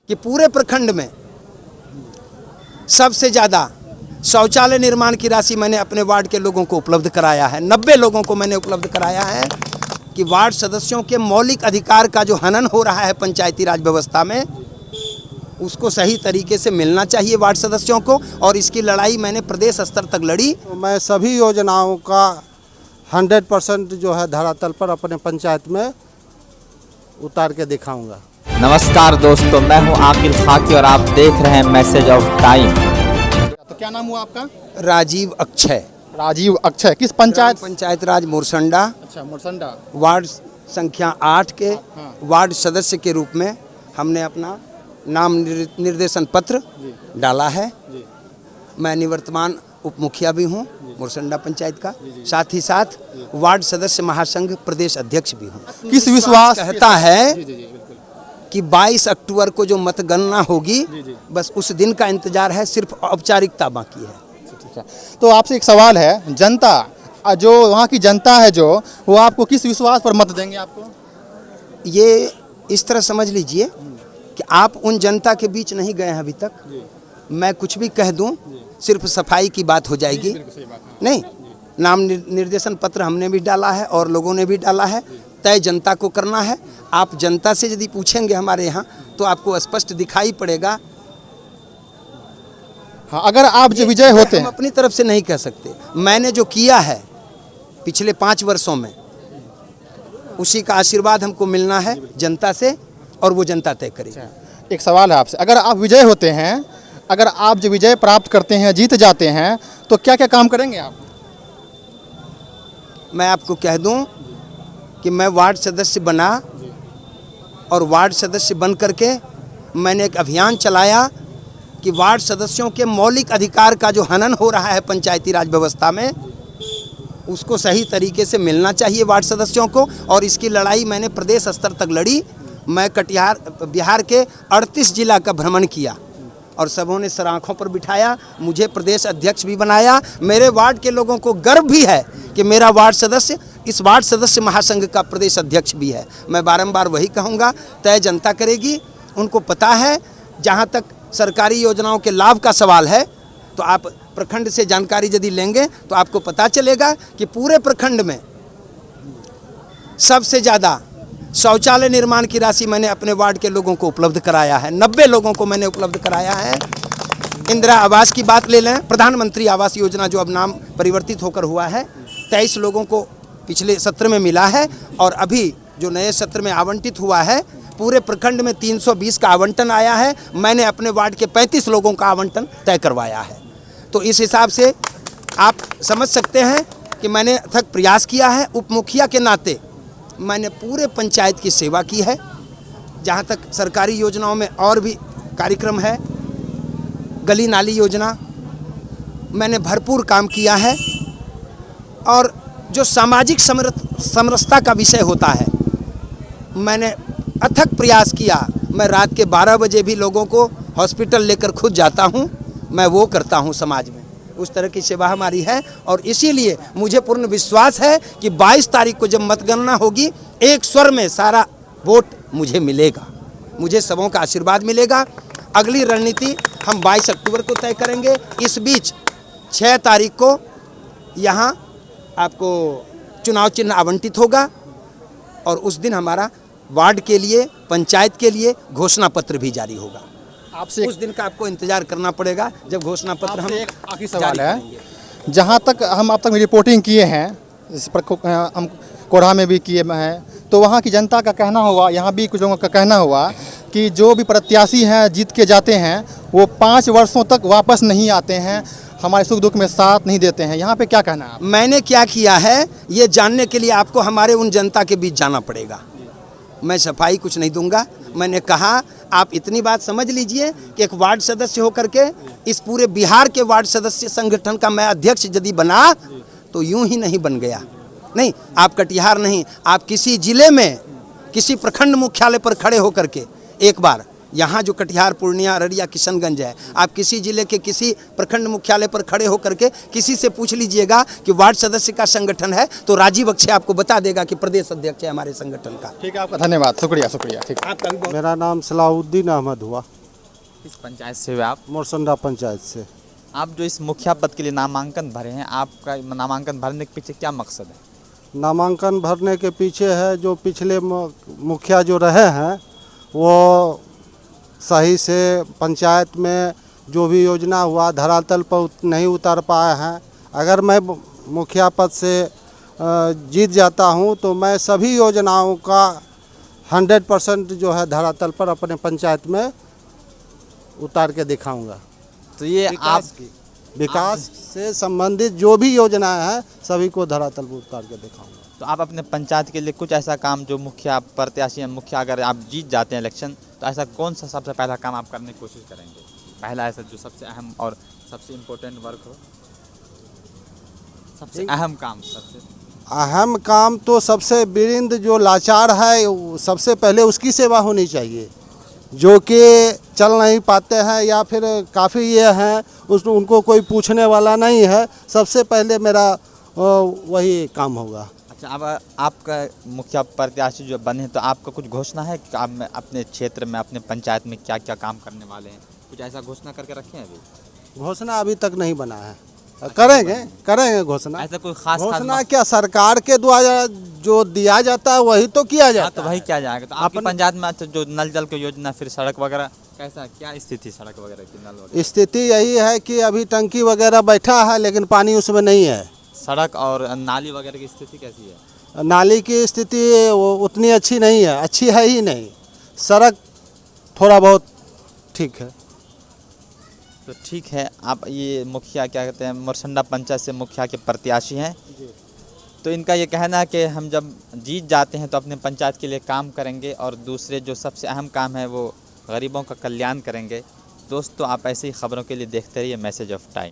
कि पूरे प्रखंड में सबसे ज़्यादा शौचालय निर्माण की राशि मैंने अपने वार्ड के लोगों को उपलब्ध कराया है। 90 लोगों को मैंने उपलब्ध कराया है कि वार्ड सदस्यों के मौलिक अधिकार का जो हनन हो रहा है पंचायती राज व्यवस्था में, उसको सही तरीके से मिलना चाहिए वार्ड सदस्यों को, और इसकी लड़ाई मैंने प्रदेश स्तर तक लड़ी। तो मैं सभी योजनाओं का 100% जो है धरातल पर अपने पंचायत में उतार के दिखाऊंगा। नमस्कार दोस्तों, मैं हूं आकिल खाकी और आप देख रहे हैं मैसेज ऑफ टाइम। तो क्या नाम हुआ आपका? राजीव अक्षय। राजीव अक्षय। किस पंचायत? पंचायत राज मुरसंडा, अच्छा, मुरसंडा। वार्ड संख्या 8 के वार्ड सदस्य के रूप में हमने अपना नाम निर्देशन पत्र डाला है। मैं निवर्तमान उप मुखिया भी हूँ मुरसंडा पंचायत का, साथ ही साथ वार्ड सदस्य महासंघ प्रदेश अध्यक्ष भी हूँ। किस विश्वास कहता है कि 22 अक्टूबर को जो मतगणना होगी, बस उस दिन का इंतजार है, सिर्फ औपचारिकता बाकी है। तो आपसे एक सवाल है, जनता जो वहाँ की जनता है जो वो आपको किस विश्वास पर मत देंगे? आपको ये इस तरह समझ लीजिए कि आप उन जनता के बीच नहीं गए हैं अभी तक। मैं कुछ भी कह दूं सिर्फ सफाई की बात हो जाएगी। नहीं, नाम निर्देशन पत्र हमने भी डाला है और लोगों ने भी डाला है, तय जनता को करना है। आप जनता से यदि पूछेंगे हमारे यहाँ तो आपको स्पष्ट दिखाई पड़ेगा। हाँ, अगर आप जो विजय होते हैं, हम अपनी तरफ से नहीं कह सकते। मैंने जो किया है पिछले 5 वर्षों में, उसी का आशीर्वाद हमको मिलना है जनता से, और वो जनता तय करेगी। एक सवाल है आपसे, अगर आप विजय होते हैं, अगर आप जो विजय प्राप्त करते हैं, जीत जाते हैं, तो क्या क्या काम करेंगे आप? मैं आपको कह दूं कि मैं वार्ड सदस्य बना, और वार्ड सदस्य बन करके मैंने एक अभियान चलाया कि वार्ड सदस्यों के मौलिक अधिकार का जो हनन हो रहा है पंचायती राज व्यवस्था में, उसको सही तरीके से मिलना चाहिए वार्ड सदस्यों को, और इसकी लड़ाई मैंने प्रदेश स्तर तक लड़ी। मैं कटिहार बिहार के 38 जिला का भ्रमण किया और सबों ने सर आँखों पर बिठाया, मुझे प्रदेश अध्यक्ष भी बनाया। मेरे वार्ड के लोगों को गर्व भी है कि मेरा वार्ड सदस्य इस वार्ड सदस्य महासंघ का प्रदेश अध्यक्ष भी है। मैं बारंबार वही कहूँगा, तय जनता करेगी। उनको पता है, जहाँ तक सरकारी योजनाओं के लाभ का सवाल है, तो आप प्रखंड से जानकारी यदि लेंगे तो आपको पता चलेगा कि पूरे प्रखंड में सबसे ज़्यादा शौचालय निर्माण की राशि मैंने अपने वार्ड के लोगों को उपलब्ध कराया है। 90 लोगों को मैंने उपलब्ध कराया है। इंदिरा आवास की बात ले लें, प्रधानमंत्री आवास योजना जो अब नाम परिवर्तित होकर हुआ है, 23 लोगों को पिछले सत्र में मिला है, और अभी जो नए सत्र में आवंटित हुआ है, पूरे प्रखंड में 320 का आवंटन आया है। मैंने अपने वार्ड के 35 लोगों का आवंटन तय करवाया है। तो इस हिसाब से आप समझ सकते हैं कि मैंने अथक प्रयास किया है। उप मुखिया के नाते मैंने पूरे पंचायत की सेवा की है। जहाँ तक सरकारी योजनाओं में और भी कार्यक्रम है, गली नाली योजना, मैंने भरपूर काम किया है। और जो सामाजिक समरसता का विषय होता है, मैंने अथक प्रयास किया। मैं रात के 12 बजे भी लोगों को हॉस्पिटल लेकर खुद जाता हूँ, मैं वो करता हूँ समाज में। उस तरह की सेवा हमारी है, और इसीलिए मुझे पूर्ण विश्वास है कि 22 तारीख को जब मतगणना होगी, एक स्वर में सारा वोट मुझे मिलेगा, मुझे सबों का आशीर्वाद मिलेगा। अगली रणनीति हम 22 अक्टूबर को तय करेंगे। इस बीच 6 तारीख को यहाँ आपको चुनाव चिन्ह आवंटित होगा, और उस दिन हमारा वार्ड के लिए, पंचायत के लिए घोषणा पत्र भी जारी होगा। आपसे उस दिन का आपको इंतजार करना पड़ेगा जब घोषणा पत्र हम एक आखिरी सवाल है, जहाँ तक हम अब तक रिपोर्टिंग किए हैं, इस पर हम कोढ़ा में भी किए हैं, तो वहाँ की जनता का कहना हुआ, यहाँ भी कुछ लोगों का कहना हुआ कि जो भी प्रत्याशी हैं जीत के जाते हैं, वो 5 वर्षों तक वापस नहीं आते हैं, हमारे सुख दुख में साथ नहीं देते हैं। यहाँ पे क्या कहना है? मैंने क्या किया है ये जानने के लिए आपको हमारे उन जनता के बीच जाना पड़ेगा। मैं सफाई कुछ नहीं दूंगा। मैंने कहा, आप इतनी बात समझ लीजिए कि एक वार्ड सदस्य होकर के इस पूरे बिहार के वार्ड सदस्य संगठन का मैं अध्यक्ष यदि बना तो यूं ही नहीं बन गया। नहीं, आप कटिहार नहीं, आप किसी जिले में किसी प्रखंड मुख्यालय पर खड़े होकर के एक बार यहाँ जो कटिहार, पूर्णिया, अररिया, किशनगंज है, आप किसी जिले के किसी प्रखंड मुख्यालय पर खड़े होकर के किसी से पूछ लीजिएगा कि वार्ड सदस्य का संगठन है, तो राजीव अक्षय आपको बता देगा कि प्रदेश अध्यक्ष है हमारे संगठन का। ठीक है, आपका धन्यवाद, शुक्रिया शुक्रिया। ठीक है, आपका भी बहुत मेरा नाम सलाहुद्दीन अहमद हुआ, किस पंचायत से हुए आप? मोरसंडा पंचायत से। आप जो इस मुखिया पद के लिए नामांकन भरे हैं, आपका नामांकन भरने के पीछे क्या मकसद है? नामांकन भरने के पीछे है जो पिछले मुखिया जो रहे हैं वो सही से पंचायत में जो भी योजना हुआ धरातल पर नहीं उतार पाए हैं। अगर मैं मुखिया पद से जीत जाता हूं तो मैं सभी योजनाओं का 100% जो है धरातल पर अपने पंचायत में उतार के दिखाऊंगा। तो ये आप विकास से संबंधित जो भी योजनाएं हैं सभी को धरातल पर उतार के दिखाऊंगा। तो आप अपने पंचायत के लिए कुछ ऐसा काम जो मुखिया प्रत्याशी हैं, मुखिया अगर आप जीत जाते हैं इलेक्शन, तो ऐसा कौन सा सबसे पहला काम आप करने की कोशिश करेंगे? पहला ऐसा जो सबसे अहम और सबसे इम्पोर्टेंट वर्क हो, सबसे अहम काम। सबसे अहम काम तो सबसे बिरिंद जो लाचार है सबसे पहले उसकी सेवा होनी चाहिए, जो कि चल नहीं पाते हैं या फिर काफ़ी ये हैं उनको कोई पूछने वाला नहीं है। सबसे पहले मेरा वही काम होगा। अच्छा, अब आपका मुखिया प्रत्याशी जो बने तो आपका कुछ घोषणा है कि आप अपने क्षेत्र में, अपने पंचायत में क्या क्या काम करने वाले हैं? कुछ ऐसा घोषणा करके रखे हैं अभी? घोषणा अभी तक नहीं बना है, करेंगे घोषणा। ऐसा कोई खास घोषणा क्या सरकार के द्वारा जो दिया जाता है वही तो किया जाता तो वही क्या जाएगा। तो आपकी पंचायत में अच्छा जो नल जल की योजना, फिर सड़क वगैरह कैसा, क्या स्थिति सड़क वगैरह की, नल वगैरह? स्थिति यही है कि अभी टंकी वगैरह बैठा है लेकिन पानी उसमें नहीं है। सड़क और नाली वगैरह की स्थिति कैसी है? नाली की स्थिति उतनी अच्छी नहीं है, अच्छी है ही नहीं। सड़क थोड़ा बहुत ठीक है। तो ठीक है, आप ये मुखिया क्या कहते हैं, मोरसंडा पंचायत से मुखिया के प्रत्याशी हैं। तो इनका ये कहना है कि हम जब जीत जाते हैं तो अपने पंचायत के लिए काम करेंगे और दूसरे जो सबसे अहम काम है वो गरीबों का कल्याण करेंगे। दोस्तों, आप ऐसी खबरों के लिए देखते रहिए मैसेज ऑफ टाइम।